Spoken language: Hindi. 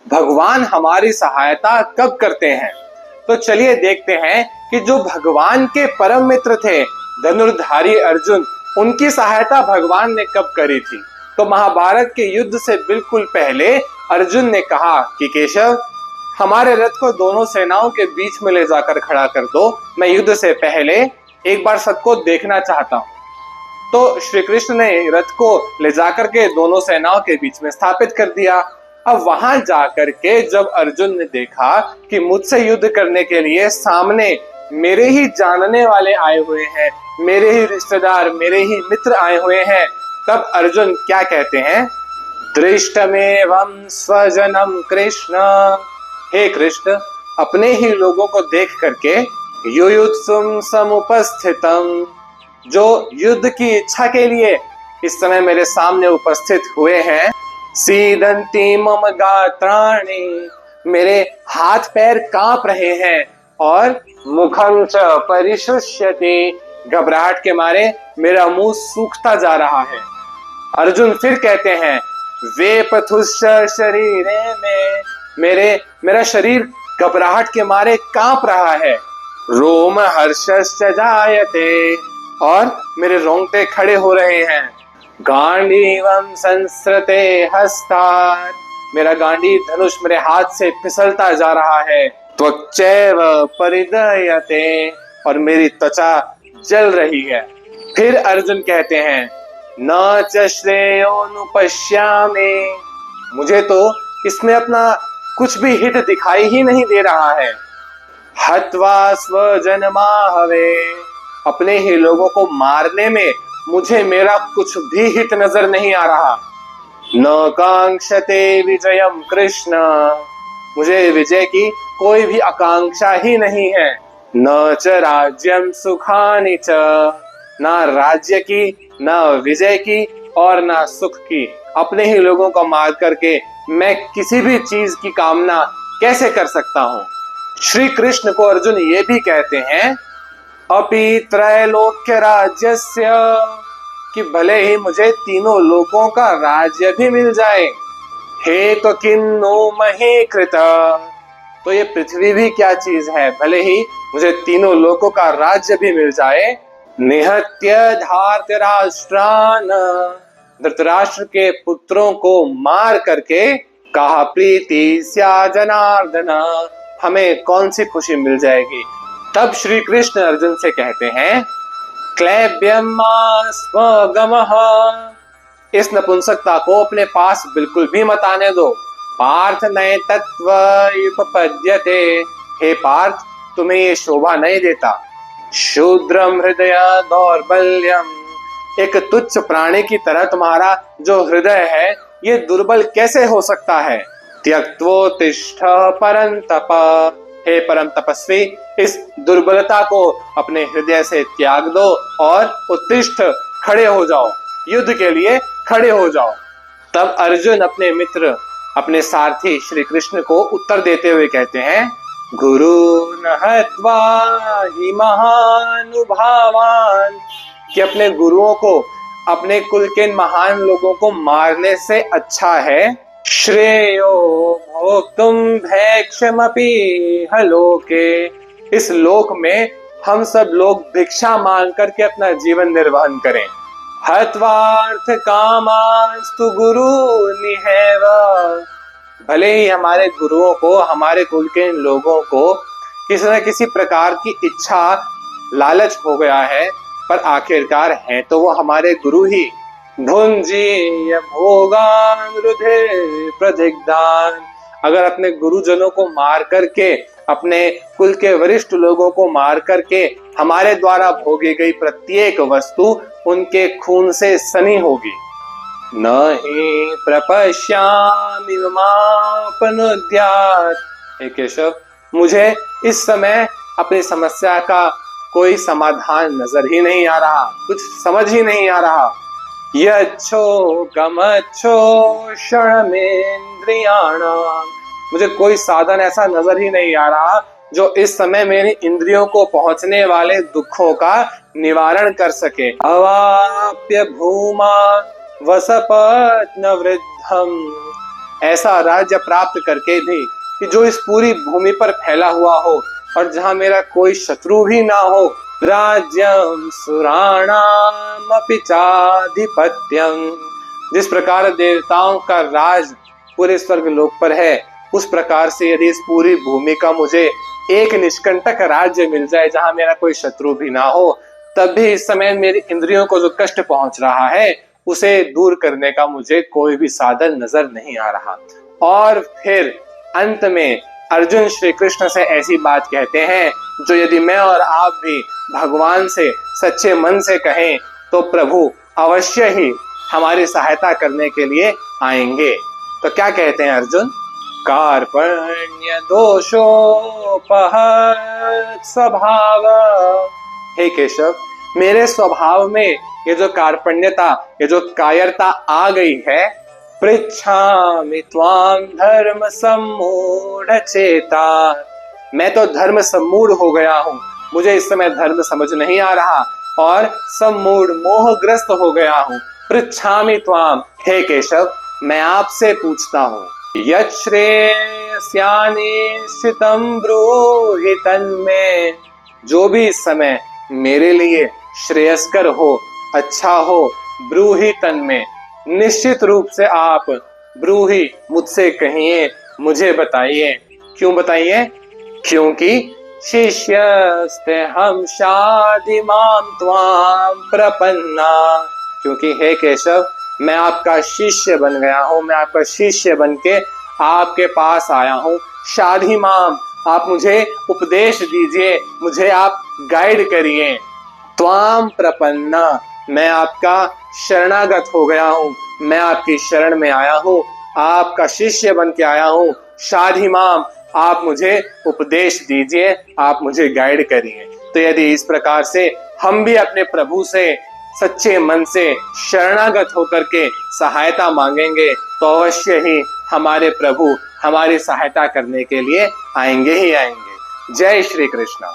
भगवान हमारी सहायता कब करते हैं? तो चलिए देखते हैं कि जो भगवान के परम मित्र थे धनुर्धारी अर्जुन, उनकी सहायता भगवान ने कब करी थी। तो महाभारत के युद्ध से बिल्कुल पहले अर्जुन ने कहा कि केशव, हमारे रथ को दोनों सेनाओं के बीच में ले जाकर खड़ा कर दो, मैं युद्ध से पहले एक बार सबको देखना चाहता हूँ। तो श्री कृष्ण ने रथ को ले जाकर के दोनों सेनाओं के बीच में स्थापित कर दिया। अब वहां जाकर के जब अर्जुन ने देखा कि मुझसे युद्ध करने के लिए सामने मेरे ही जानने वाले आए हुए हैं, मेरे ही रिश्तेदार, मेरे ही मित्र आए हुए हैं, तब अर्जुन क्या कहते हैं? दृष्टमेवं स्वजनम कृष्ण, हे कृष्ण, अपने ही लोगों को देख करके युयुत्सुम समुपस्थितम, जो युद्ध की इच्छा के लिए इस समय मेरे सामने उपस्थित हुए हैं, सीदंती मम गात्राणि, मेरे हाथ पैर कांप रहे हैं, और मुखम च परिशुष्यति, घबराहट के मारे मेरा मुंह सूखता जा रहा है। अर्जुन फिर कहते हैं, वे पथुश्च शरीरे में, मेरा शरीर घबराहट के मारे कांप रहा है। रोम हर्षश्च जायते, और मेरे रोंगटे खड़े हो रहे हैं। गांडीवं संस्रते हस्तात्, मेरा गांडी धनुष मेरे हाथ से फिसलता जा रहा है। त्वक्चैव परिदयते, और मेरी त्वचा जल रही है। फिर अर्जुन कहते हैं, न च श्रेयोनुपश्यामि, मुझे तो इसमें अपना कुछ भी हित दिखाई ही नहीं दे रहा है। हत्वा स्वजनमाहवे, अपने ही लोगों को मारने में मुझे मेरा कुछ भी हित नजर नहीं आ रहा। न कांक्षते विजयम कृष्ण, मुझे विजय की कोई भी आकांक्षा ही नहीं है। न च राज्यम सुखानि च, ना राज्य की, ना विजय की, और ना सुख की। अपने ही लोगों को मार करके मैं किसी भी चीज की कामना कैसे कर सकता हूँ। श्री कृष्ण को अर्जुन ये भी कहते हैं, अपि त्रैलोक्य राज्यस्य, कि भले ही मुझे तीनों लोकों का राज्य भी मिल जाए। हे तो किन्नु महे कृत, तो ये पृथ्वी भी क्या चीज है, भले ही मुझे तीनों लोकों का राज्य भी मिल जाए। निहत्य धार्तराष्ट्रान्, धृतराष्ट्र के पुत्रों को मार करके कहा प्रीति स्या जनार्दन, हमें कौन सी खुशी मिल जाएगी। तब श्री कृष्ण अर्जुन से कहते हैं, क्लैब्यम स्वगमः, इस नपुंसकता को अपने पास बिल्कुल भी मत आने दो। पार्थ नैतत्व उपपद्यते, हे पार्थ, तुम्हें ये शोभा नहीं देता। शूद्रम हृदय दौर्बल्यम, एक तुच्छ प्राणी की तरह तुम्हारा जो हृदय है ये दुर्बल कैसे हो सकता है। त्यक्त्वोत्तिष्ठ परंतप, हे परम तपस्वी, इस दुर्बलता को अपने हृदय से त्याग दो और उत्तिष्ठ, खड़े हो जाओ, युद्ध के लिए खड़े हो जाओ। तब अर्जुन अपने मित्र, अपने सारथी श्री कृष्ण को उत्तर देते हुए कहते हैं, गुरु नहत्वा हि महानुभावान, कि अपने गुरुओं को, अपने कुल के महान लोगों को मारने से अच्छा है श्रेयो भोक्तुम भैक्षमपि हलोके, इस लोक में हम सब लोग भिक्षा मांग करके अपना जीवन निर्वहन करें। हत्वार्थ कामास्तु गुरु निहेव, भले ही हमारे गुरुओं को, हमारे कुल के लोगों को किसी न किसी प्रकार की इच्छा, लालच हो गया है, पर आखिरकार हैं तो वो हमारे गुरु ही। भुंजीय भोगान रुधिर प्रदिग्धान, अगर अपने गुरुजनों को मार करके, अपने कुल के वरिष्ठ लोगों को मार करके हमारे द्वारा भोगी गई प्रत्येक वस्तु उनके खून से सनी होगी। नहीं प्रपश्यामि मापनुद्यात्, हे केशव, मुझे इस समय अपनी समस्या का कोई समाधान नजर ही नहीं आ रहा, कुछ समझ ही नहीं आ रहा। यच्छो गमच्छो क्षणमेन्द्रियाणाम्, मुझे कोई साधन ऐसा नजर ही नहीं आ रहा जो इस समय मेरी इंद्रियों को पहुंचने वाले दुखों का निवारण कर सके। अवाप्य भूमा वसपत्न वृद्धम, ऐसा राज्य प्राप्त करके भी कि जो इस पूरी भूमि पर फैला हुआ हो और जहां मेरा कोई शत्रु भी ना हो। राज्यम सुराणाम अपि चाधिपत्यम, जिस प्रकार देवताओं का राज पूरे स्वर्ग लोक पर है, उस प्रकार से यदि इस पूरी भूमि का मुझे एक निष्कंटक राज्य मिल जाए जहां मेरा कोई शत्रु भी ना हो, तब भी इस समय मेरी इंद्रियों को जो कष्ट पहुंच रहा है उसे दूर करने का मुझे कोई भी साधन नजर नहीं आ रहा। और फिर अंत में अर्जुन श्री कृष्ण से ऐसी बात कहते हैं जो यदि मैं और आप भी भगवान से सच्चे मन से कहें तो प्रभु अवश्य ही हमारी सहायता करने के लिए आएंगे। तो क्या कहते हैं अर्जुन? कार्पण्य दोषोपहत स्वभाव, हे केशव, मेरे स्वभाव में ये जो कार्पण्यता, ये जो कायरता आ गई है, पृच्छामि त्वां धर्म सम्मूढ़ चेता, मैं तो धर्म सम्मूढ़ हो गया हूँ, मुझे इस समय धर्म समझ नहीं आ रहा और सम्मूढ़ मोहग्रस्त हो गया हूँ। पृच्छामि त्वां, हे केशव, मैं आपसे पूछता हूँ, यत् श्रेयस्यानिश्चितं ब्रूहि तन्मे, जो भी इस समय मेरे लिए श्रेयस्कर हो, अच्छा हो, ब्रूहि तन्मे, निश्चित रूप से आप ब्रूहि मुझसे कहिए, मुझे बताइए। क्यों बताइए? क्योंकि शिष्यस्ते हम शाधिमां त्वां प्रपन्ना, क्योंकि हे केशव, मैं आपका शिष्य बन गया हूँ, मैं आपका शिष्य बन के आपके पास आया हूँ। शाधिमां, आप मुझे उपदेश दीजिए, मुझे आप गाइड करिए। त्वां प्रपन्ना, मैं आपका शरणागत हो गया हूँ, मैं आपकी शरण में आया हूँ, आपका शिष्य बन के आया हूँ। शाधिमां, आप मुझे उपदेश दीजिए, आप मुझे गाइड करिए। तो यदि इस प्रकार से हम भी अपने प्रभु से सच्चे मन से शरणागत होकर के सहायता मांगेंगे तो अवश्य ही हमारे प्रभु हमारी सहायता करने के लिए आएंगे ही आएंगे। जय श्री कृष्ण।